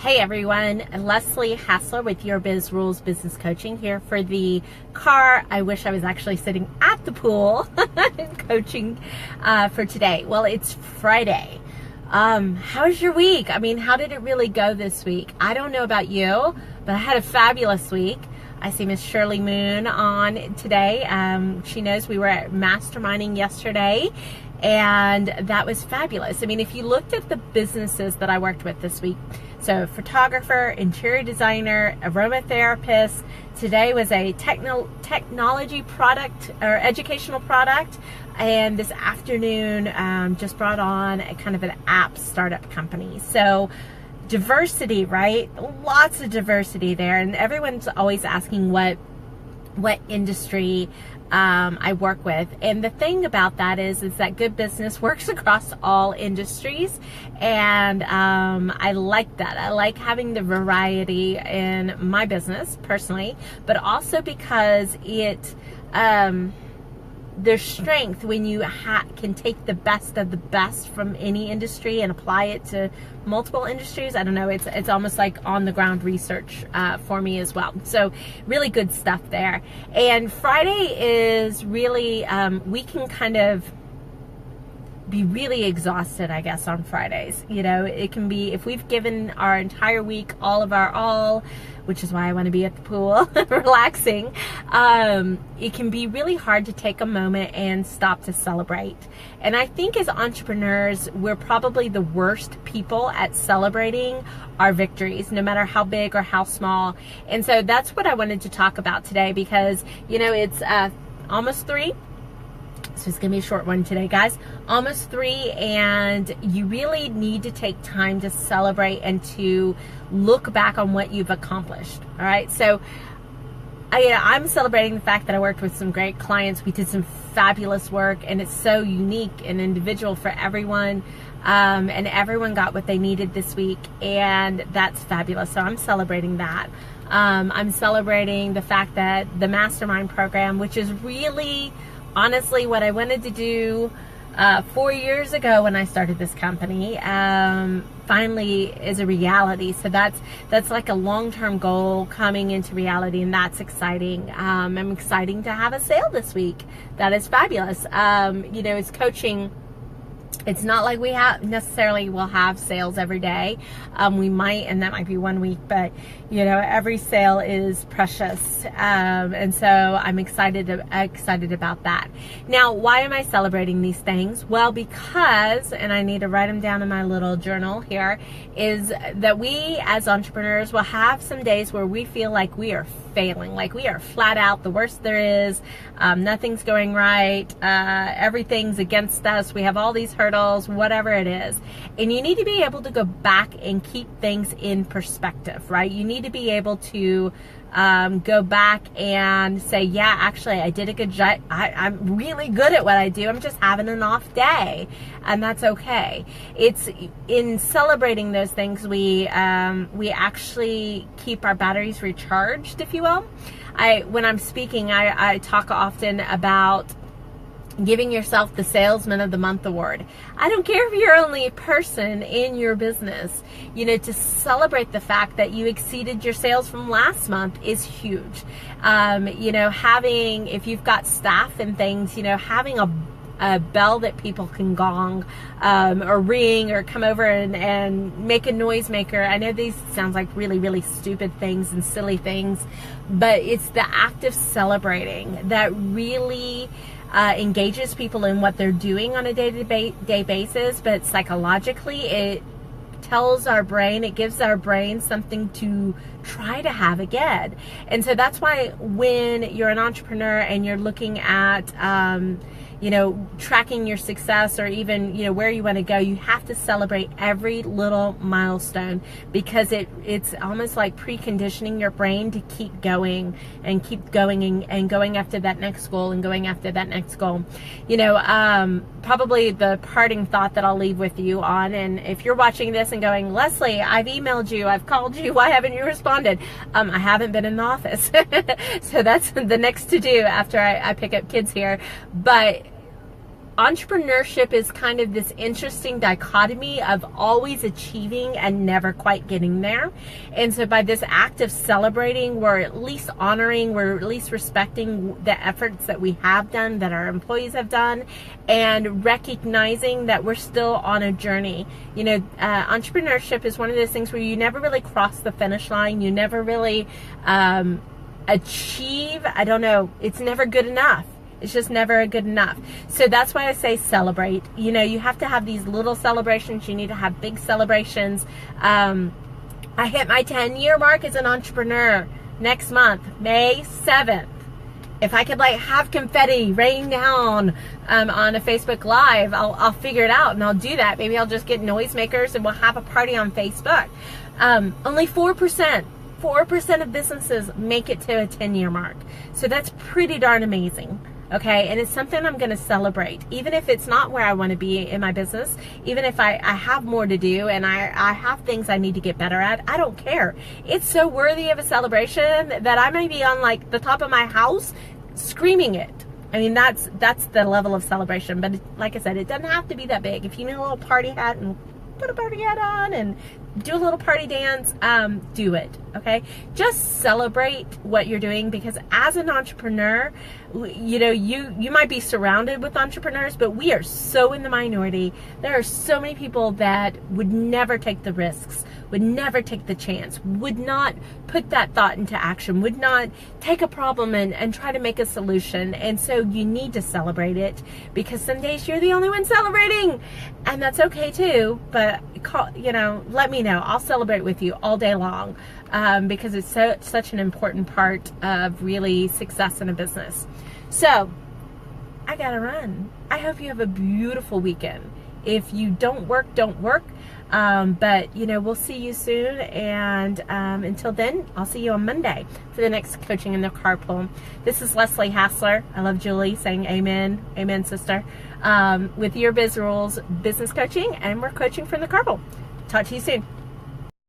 Hey everyone, Leslie Hassler with Your Biz Rules Business Coaching here for the car. I wish I was actually sitting at the pool coaching for today. Well, it's Friday. How's your week? I mean, how did it really go this week? I don't know about you, but I had a fabulous week. I see Miss Shirley Moon on today. She knows we were at masterminding yesterday, and that was fabulous. I mean, if you looked at the businesses that I worked with this week, so photographer, interior designer, aromatherapist, today was a technology product or educational product, and this afternoon just brought on a kind of an app startup company. So diversity, right? Lots of diversity there, and everyone's always asking what industry I work with. And the thing about that is that good business works across all industries, and I like that. I like having the variety in my business personally, but also because it there's strength when you can take the best of the best from any industry and apply it to multiple industries. I don't know, it's almost like on the ground research for me as well. So really good stuff there. And Friday is really, we can kind of be really exhausted, I guess, on Fridays. You know, it can be, if we've given our entire week all of our all, which is why I want to be at the pool relaxing, it can be really hard to take a moment and stop to celebrate. And I think as entrepreneurs, we're probably the worst people at celebrating our victories, no matter how big or how small. And so that's what I wanted to talk about today, because, you know, it's almost 3. So it's going to be a short one today, guys. Almost 3, and you really need to take time to celebrate and to look back on what you've accomplished. All right. So I'm celebrating the fact that I worked with some great clients. We did some fabulous work, and it's so unique and individual for everyone. And everyone got what they needed this week, and that's fabulous. So I'm celebrating that. I'm celebrating the fact that the Mastermind program, which is really honestly what I wanted to do 4 years ago when I started this company, finally is a reality. So that's like a long-term goal coming into reality, and that's exciting. I'm excited to have a sale this week. That is fabulous. You know, it's coaching. It's not like we necessarily will have sales every day. We might, and that might be one week, but you know, every sale is precious. And so I'm excited about that. Now, why am I celebrating these things? Well, because, and I need to write them down in my little journal here, is that we as entrepreneurs will have some days where we feel like we are failing, like we are flat out the worst there is. Nothing's going right. Everything's against us. We have all these hurdles, whatever it is. And you need to be able to go back and keep things in perspective, right? You need to be able to go back and say, yeah, actually, I did a good job. I'm really good at what I do. I'm just having an off day, and that's okay. It's in celebrating those things we actually keep our batteries recharged, if you will. When I'm speaking, I talk often about giving yourself the Salesman of the Month award. I don't care if you're only a person in your business, you know, to celebrate the fact that you exceeded your sales from last month is huge. You know, if you've got staff and things, you know, having a bell that people can gong or ring or come over and make a noisemaker. I know these sounds like really, really stupid things and silly things, but it's the act of celebrating that really engages people in what they're doing on a day-to-day basis, but psychologically it tells our brain, it gives our brain something to try to have again. And so that's why when you're an entrepreneur and you're looking at you know, tracking your success, or even, you know, where you want to go, you have to celebrate every little milestone, because it's almost like preconditioning your brain to keep going and going after that next goal and going after that next goal. You know, probably the parting thought that I'll leave with you on, and if you're watching this and going, Leslie, I've emailed you, I've called you, why haven't you responded? I haven't been in the office. So that's the next to do after I pick up kids here. But entrepreneurship is kind of this interesting dichotomy of always achieving and never quite getting there. And so by this act of celebrating, we're at least honoring, we're at least respecting the efforts that we have done, that our employees have done, and recognizing that we're still on a journey. You know, entrepreneurship is one of those things where you never really cross the finish line. You never really achieve. I don't know. It's never good enough. It's just never good enough. So that's why I say celebrate. You know, you have to have these little celebrations. You need to have big celebrations. I hit my 10-year mark as an entrepreneur next month, May 7th. If I could like have confetti rain down on a Facebook Live, I'll figure it out and I'll do that. Maybe I'll just get noisemakers and we'll have a party on Facebook. Only 4% of businesses make it to a 10-year mark. So that's pretty darn amazing. Okay, and it's something I'm going to celebrate, even if it's not where I want to be in my business, even if I have more to do and I have things I need to get better at. I don't care. It's so worthy of a celebration that I may be on like the top of my house screaming it. I mean, that's the level of celebration. But like I said, it doesn't have to be that big. If you need a little party hat and put a party hat on and do a little party dance, do it. Okay, just celebrate what you're doing, because as an entrepreneur, you know, you might be surrounded with entrepreneurs, but we are so in the minority. There are so many people that would never take the risks, would never take the chance, would not put that thought into action, would not take a problem and try to make a solution. And so you need to celebrate it, because some days you're the only one celebrating, and that's okay too. But you know, let me know. I'll celebrate with you all day long, because it's such an important part of really success in a business. So I gotta run. I hope you have a beautiful weekend. If you don't work, don't work. But you know, we'll see you soon. And until then, I'll see you on Monday for the next Coaching in the Carpool. This is Leslie Hassler. I love Julie saying amen. Amen, sister. With Your Biz Rules Business Coaching, and we're coaching from the carpool. Talk to you soon.